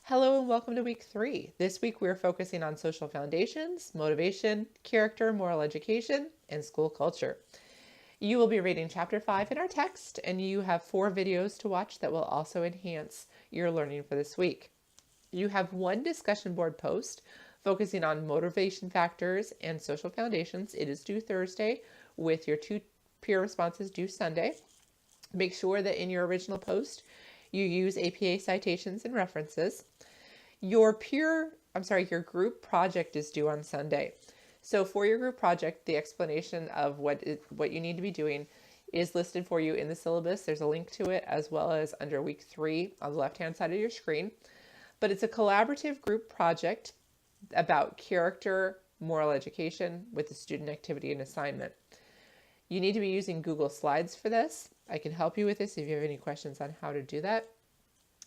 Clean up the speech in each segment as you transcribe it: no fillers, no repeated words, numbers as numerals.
Hello and welcome to week 3. This week we're focusing on social foundations, motivation, character, moral education, and school culture. You will be reading chapter 5 in our text, and you have 4 videos to watch that will also enhance your learning for this week. You have one discussion board post focusing on motivation factors and social foundations. It is due Thursday with your 2 peer responses due Sunday. Make sure that in your original post you use APA citations and references. Your group project is due on Sunday. So for your group project, the explanation of what you need to be doing is listed for you in the syllabus. There's a link to it as well as under week 3 on the left-hand side of your screen. But it's a collaborative group project about character, moral education with a student activity and assignment. You need to be using Google Slides for this. I can help you with this if you have any questions on how to do that.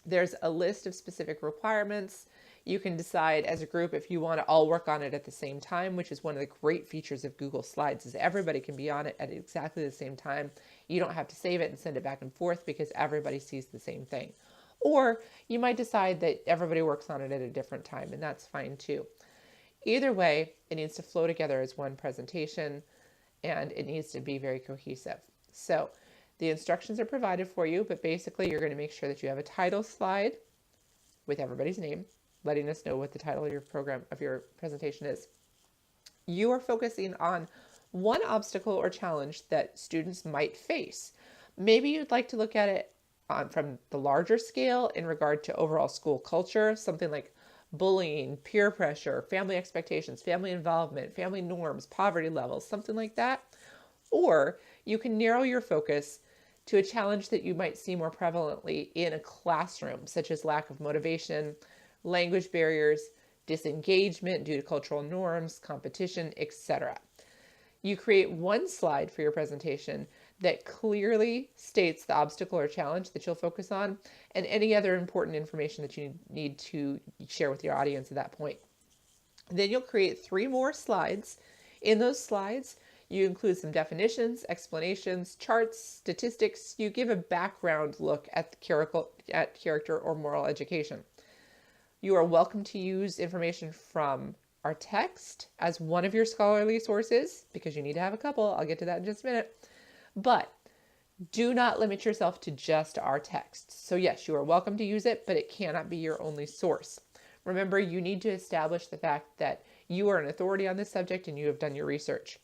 There's a list of specific requirements. You can decide as a group if you want to all work on it at the same time, which is one of the great features of Google Slides, is everybody can be on it at exactly the same time. You don't have to save it and send it back and forth because everybody sees the same thing. Or you might decide that everybody works on it at a different time, and that's fine too. Either way, it needs to flow together as one presentation, and it needs to be very cohesive. So the instructions are provided for you, but basically you're going to make sure that you have a title slide with everybody's name, letting us know what the title of your presentation is. You are focusing on one obstacle or challenge that students might face. Maybe you'd like to look at it from the larger scale in regard to overall school culture, something like bullying, peer pressure, family expectations, family involvement, family norms, poverty levels, something like that. Or you can narrow your focus to a challenge that you might see more prevalently in a classroom, such as lack of motivation, language barriers, disengagement due to cultural norms, competition, etc. You create one slide for your presentation that clearly states the obstacle or challenge that you'll focus on and any other important information that you need to share with your audience at that point. Then you'll create 3 more slides. In those slides, you include some definitions, explanations, charts, statistics. You give a background look at character or moral education. You are welcome to use information from our text as one of your scholarly sources, because you need to have a couple. I'll get to that in just a minute. But do not limit yourself to just our text. So yes, you are welcome to use it, but it cannot be your only source. Remember, you need to establish the fact that you are an authority on this subject and you have done your research.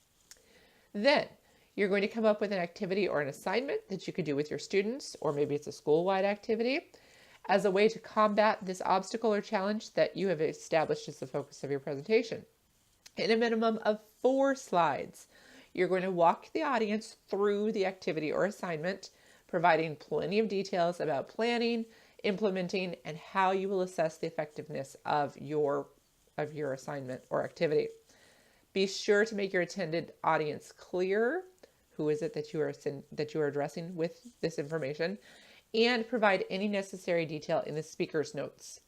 Then you're going to come up with an activity or an assignment that you could do with your students, or maybe it's a school-wide activity, as a way to combat this obstacle or challenge that you have established as the focus of your presentation. In a minimum of 4 slides, you're going to walk the audience through the activity or assignment, providing plenty of details about planning, implementing, and how you will assess the effectiveness of your assignment or activity. Be sure to make your intended audience clear. Who is it that you are addressing with this information? And provide any necessary detail in the speaker's notes.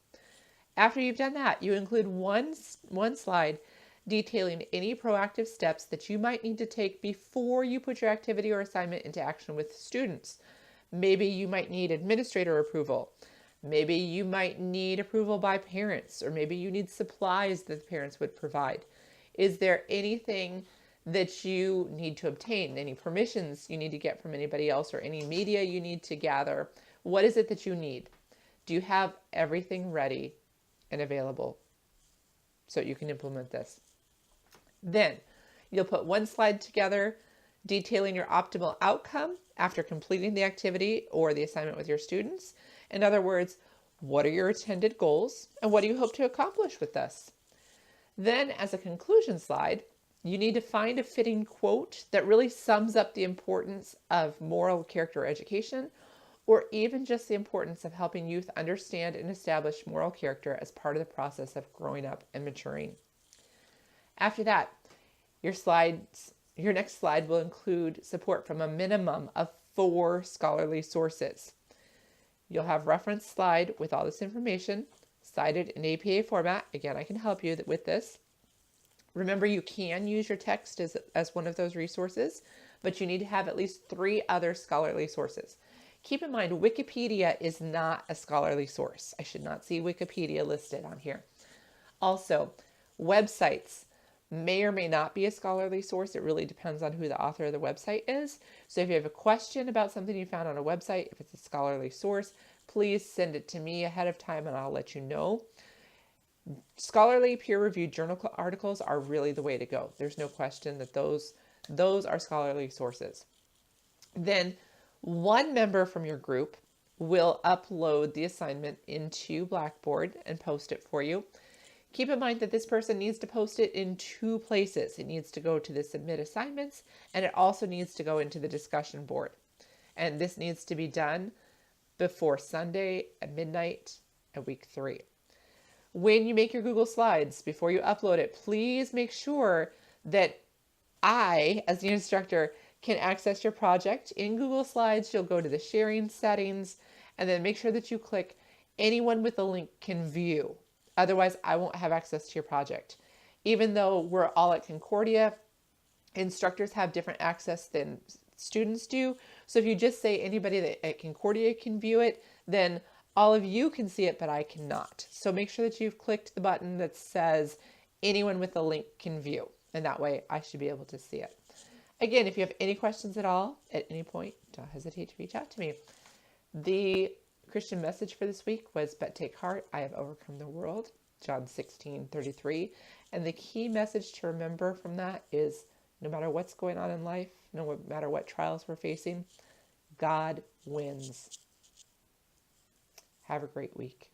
After you've done that, you include one slide detailing any proactive steps that you might need to take before you put your activity or assignment into action with students. Maybe you might need administrator approval. Maybe you might need approval by parents, or maybe you need supplies that the parents would provide. Is there anything that you need to obtain, any permissions you need to get from anybody else, or any media you need to gather? What is it that you need? Do you have everything ready and available so you can implement this? Then you'll put one slide together detailing your optimal outcome after completing the activity or the assignment with your students. In other words, what are your intended goals and what do you hope to accomplish with this? Then as a conclusion slide, you need to find a fitting quote that really sums up the importance of moral character education, or even just the importance of helping youth understand and establish moral character as part of the process of growing up and maturing. After that, your next slide will include support from a minimum of 4 scholarly sources. You'll have reference slide with all this information cited in APA format. Again, I can help you with this. Remember, you can use your text as one of those resources, but you need to have at least 3 other scholarly sources. Keep in mind, Wikipedia is not a scholarly source. I should not see Wikipedia listed on here. Also, websites may or may not be a scholarly source. It really depends on who the author of the website is. So if you have a question about something you found on a website, if it's a scholarly source, please send it to me ahead of time and I'll let you know. Scholarly peer-reviewed journal articles are really the way to go. There's no question that those are scholarly sources. Then one member from your group will upload the assignment into Blackboard and post it for you. Keep in mind that this person needs to post it in two places. It needs to go to the submit assignments, and it also needs to go into the discussion board. And this needs to be done before Sunday at midnight at week 3. When you make your Google Slides, before you upload it, please make sure that I, as the instructor, can access your project. In Google Slides, you'll go to the sharing settings, and then make sure that you click anyone with a link can view. Otherwise, I won't have access to your project. Even though we're all at Concordia, instructors have different access than students do. So if you just say anybody that at Concordia can view it, then all of you can see it, but I cannot. So make sure that you've clicked the button that says anyone with a link can view. And that way I should be able to see it. Again, if you have any questions at all, at any point, don't hesitate to reach out to me. The Christian message for this week was, "But take heart, I have overcome the world," John 16:33. And the key message to remember from that is, no matter what's going on in life, no matter what trials we're facing, God wins. Have a great week.